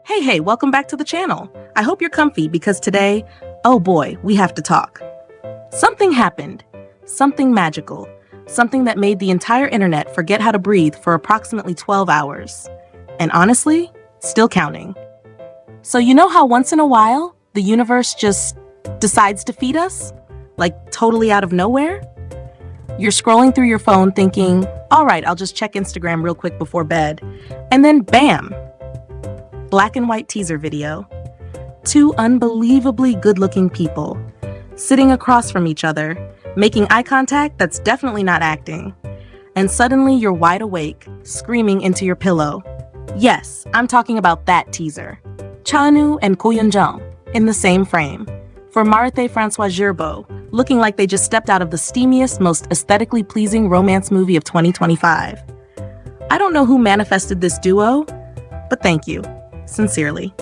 Hey, welcome back to the channel. I hope you're comfy because today, oh boy, we have to talk. Something happened. Something magical. Something that made the entire internet forget how to breathe for approximately 12 hours. And honestly, still counting. So you know how once in a while, the universe just decides to feed us? Like totally out of nowhere? You're scrolling through your phone thinking, all right, I'll just check Instagram real quick before bed. And then bam! Black and white teaser video. Two unbelievably good-looking people sitting across from each other, making eye contact that's definitely not acting. And suddenly you're wide awake, screaming into your pillow. Yes, I'm talking about that teaser. Cha-eun-woo and Jung in the same frame. For Marthe Francois Gerbeau, looking like they just stepped out of the steamiest, most aesthetically pleasing romance movie of 2025. I don't know who manifested this duo, but thank you. Sincerely.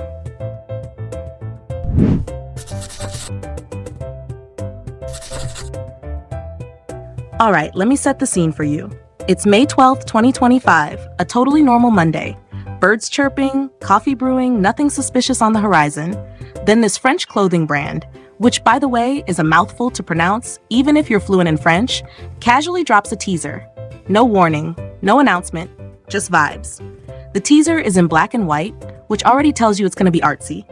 All right, let me set the scene for you. It's May 12th, 2025, a totally normal Monday. Birds chirping, coffee brewing, nothing suspicious on the horizon. Then this French clothing brand, which by the way is a mouthful to pronounce even if you're fluent in French, casually drops a teaser. No warning, no announcement, just vibes. The teaser is in black and white, which already tells you it's going to be artsy.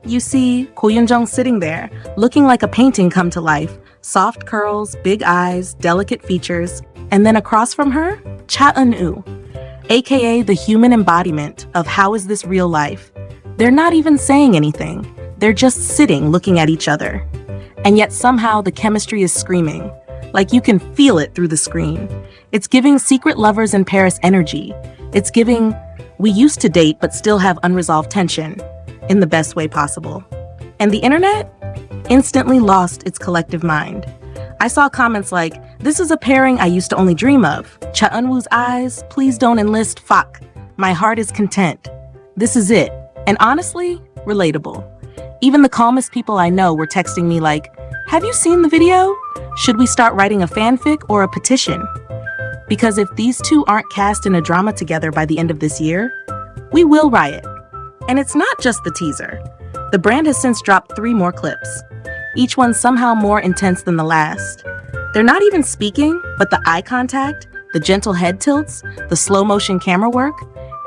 You see Jung sitting there, looking like a painting come to life, soft curls, big eyes, delicate features, and then across from her, Cha-eun-woo, aka the human embodiment of how is this real life. They're not even saying anything, they're just sitting looking at each other. And yet somehow the chemistry is screaming, like you can feel it through the screen. It's giving Secret Lovers in Paris energy. It's giving, we used to date but still have unresolved tension, in the best way possible. And the internet instantly lost its collective mind. I saw comments like, this is a pairing I used to only dream of. Cha-eun-woo's eyes, please don't enlist, fuck. My heart is content. This is it. And honestly, relatable. Even the calmest people I know were texting me like, have you seen the video? Should we start writing a fanfic or a petition? Because if these two aren't cast in a drama together by the end of this year, we will riot. And it's not just the teaser. The brand has since dropped 3 more clips, each one somehow more intense than the last. They're not even speaking, but the eye contact, the gentle head tilts, the slow motion camera work,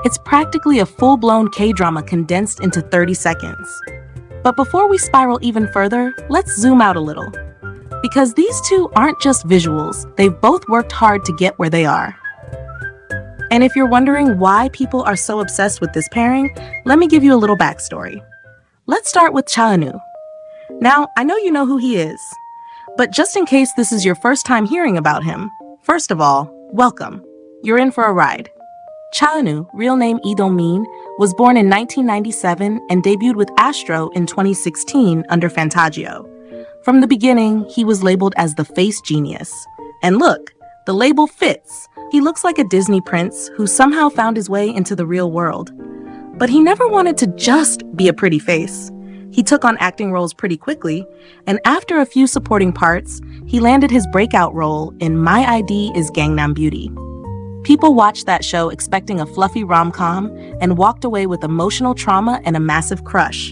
it's practically a full-blown K-drama condensed into 30 seconds. But before we spiral even further, let's zoom out a little. Because these two aren't just visuals, they've both worked hard to get where they are. And if you're wondering why people are so obsessed with this pairing, let me give you a little backstory. Let's start with Cha-eun-woo. Now, I know you know who he is, but just in case this is your first time hearing about him, first of all, welcome. You're in for a ride. Cha-eun-woo, real name Lee Dong-min, was born in 1997 and debuted with Astro in 2016 under Fantagio. From the beginning, he was labeled as the face genius. And look, the label fits. He looks like a Disney prince who somehow found his way into the real world. But he never wanted to just be a pretty face. He took on acting roles pretty quickly, and after a few supporting parts, he landed his breakout role in My ID is Gangnam Beauty. People watched that show expecting a fluffy rom-com and walked away with emotional trauma and a massive crush.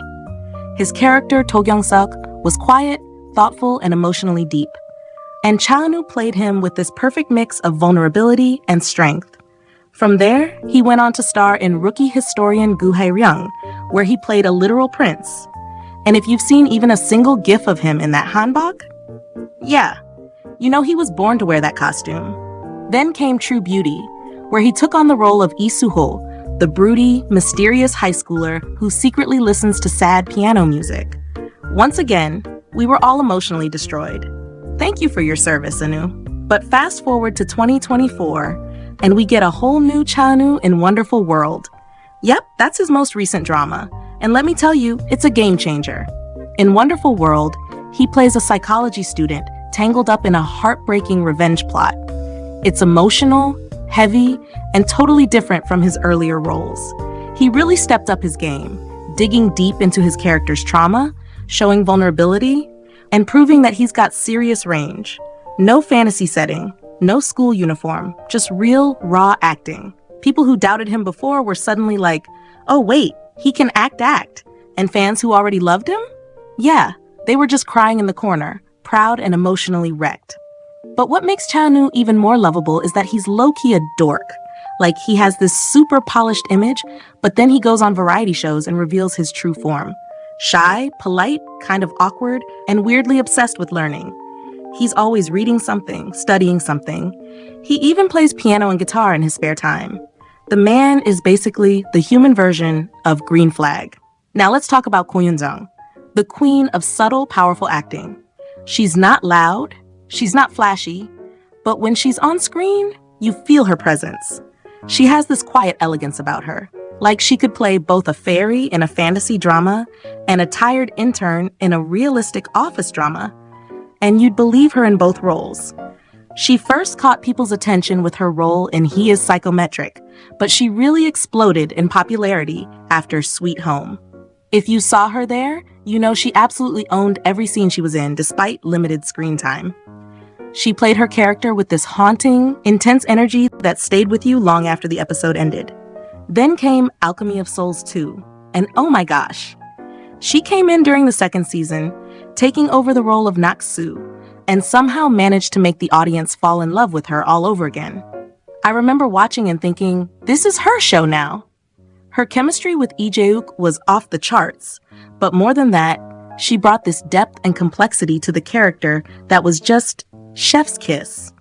His character, To Kyung-suk, was quiet, thoughtful, and emotionally deep. And Cha-eun-woo played him with this perfect mix of vulnerability and strength. From there, he went on to star in Rookie Historian Gu Hae-ryung, where he played a literal prince. And if you've seen even a single gif of him in that hanbok, yeah, you know he was born to wear that costume. Then came True Beauty, where he took on the role of Lee Soo-ho, the broody, mysterious high schooler who secretly listens to sad piano music. Once again, we were all emotionally destroyed. Thank you for your service, Anu. But fast forward to 2024, and we get a whole new Cha-eun-woo in Wonderful World. Yep, that's his most recent drama. And let me tell you, it's a game changer. In Wonderful World, he plays a psychology student tangled up in a heartbreaking revenge plot. It's emotional, heavy, and totally different from his earlier roles. He really stepped up his game, digging deep into his character's trauma, showing vulnerability, and proving that he's got serious range. No fantasy setting, no school uniform, just real, raw acting. People who doubted him before were suddenly like, oh wait, He can act. And fans who already loved him? Yeah, they were just crying in the corner, proud and emotionally wrecked. But what makes Cha-nu even more lovable is that he's low-key a dork. Like, he has this super polished image, but then he goes on variety shows and reveals his true form. Shy, polite, kind of awkward, and weirdly obsessed with learning. He's always reading something, studying something. He even plays piano and guitar in his spare time. The man is basically the human version of Green Flag. Now let's talk about Yoon, the queen of subtle, powerful acting. She's not loud, she's not flashy, but when she's on screen, you feel her presence. She has this quiet elegance about her, like she could play both a fairy in a fantasy drama and a tired intern in a realistic office drama, and you'd believe her in both roles. She first caught people's attention with her role in He is Psychometric, but she really exploded in popularity after Sweet Home. If you saw her there, you know she absolutely owned every scene she was in despite limited screen time. She played her character with this haunting, intense energy that stayed with you long after the episode ended. Then came Alchemy of Souls 2, and oh my gosh. She came in during the second season, taking over the role of Nak-soo, and somehow managed to make the audience fall in love with her all over again. I remember watching and thinking, this is her show now. Her chemistry with Lee Jae-wook was off the charts, but more than that, she brought this depth and complexity to the character that was just chef's kiss.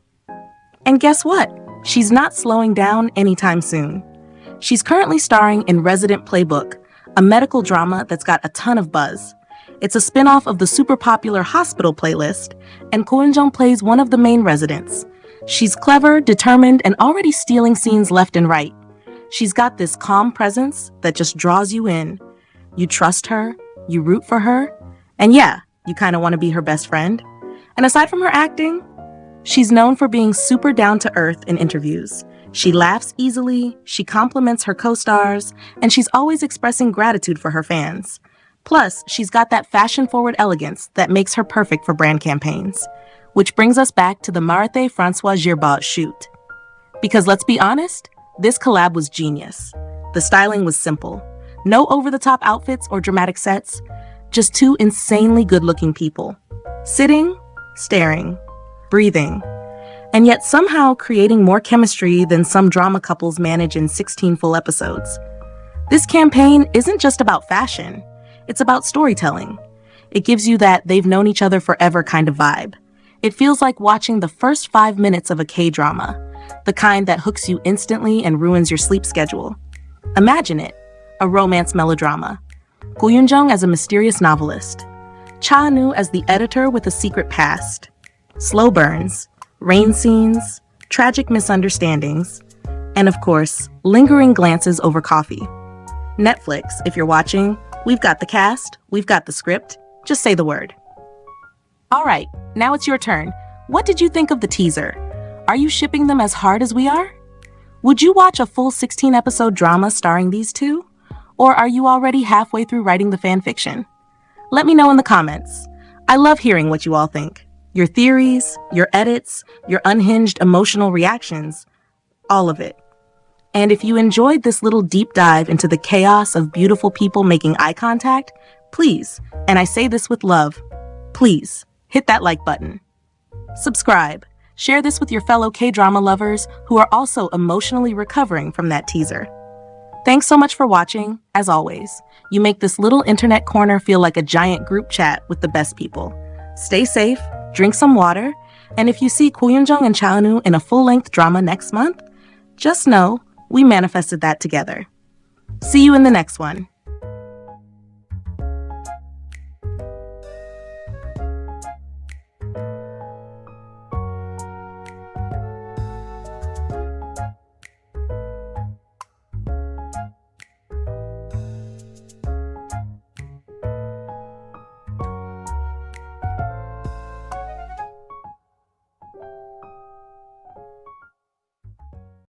And guess what? She's not slowing down anytime soon. She's currently starring in Resident Playbook, a medical drama that's got a ton of buzz. It's a spin-off of the super popular Hospital playlist, and Yoon plays one of the main residents. She's clever, determined, and already stealing scenes left and right. She's got this calm presence that just draws you in. You trust her, you root for her, and yeah, you kind of want to be her best friend. And aside from her acting, she's known for being super down-to-earth in interviews. She laughs easily, she compliments her co-stars, and she's always expressing gratitude for her fans. Plus, she's got that fashion-forward elegance that makes her perfect for brand campaigns. Which brings us back to the Marthe Francois Girbaud shoot. Because let's be honest, this collab was genius. The styling was simple. No over-the-top outfits or dramatic sets, just two insanely good-looking people. Sitting, staring, breathing, and yet somehow creating more chemistry than some drama couples manage in 16 full episodes. This campaign isn't just about fashion, it's about storytelling. It gives you that they've known each other forever kind of vibe. It feels like watching the first 5 minutes of a K-drama, the kind that hooks you instantly and ruins your sleep schedule. Imagine it, a romance melodrama. Yoon as a mysterious novelist. Cha-nu as the editor with a secret past. Slow burns, rain scenes, tragic misunderstandings, and of course, lingering glances over coffee. Netflix, if you're watching, we've got the cast, we've got the script, just say the word. All right, now it's your turn. What did you think of the teaser? Are you shipping them as hard as we are? Would you watch a full 16-episode drama starring these two? Or are you already halfway through writing the fan fiction? Let me know in the comments. I love hearing what you all think. Your theories, your edits, your unhinged emotional reactions, all of it. And if you enjoyed this little deep dive into the chaos of beautiful people making eye contact, please, and I say this with love, please hit that like button. Subscribe. Share this with your fellow K-drama lovers who are also emotionally recovering from that teaser. Thanks so much for watching. As always, you make this little internet corner feel like a giant group chat with the best people. Stay safe, drink some water, and if you see Yoon and Cha-nu in a full-length drama next month, just know we manifested that together. See you in the next one.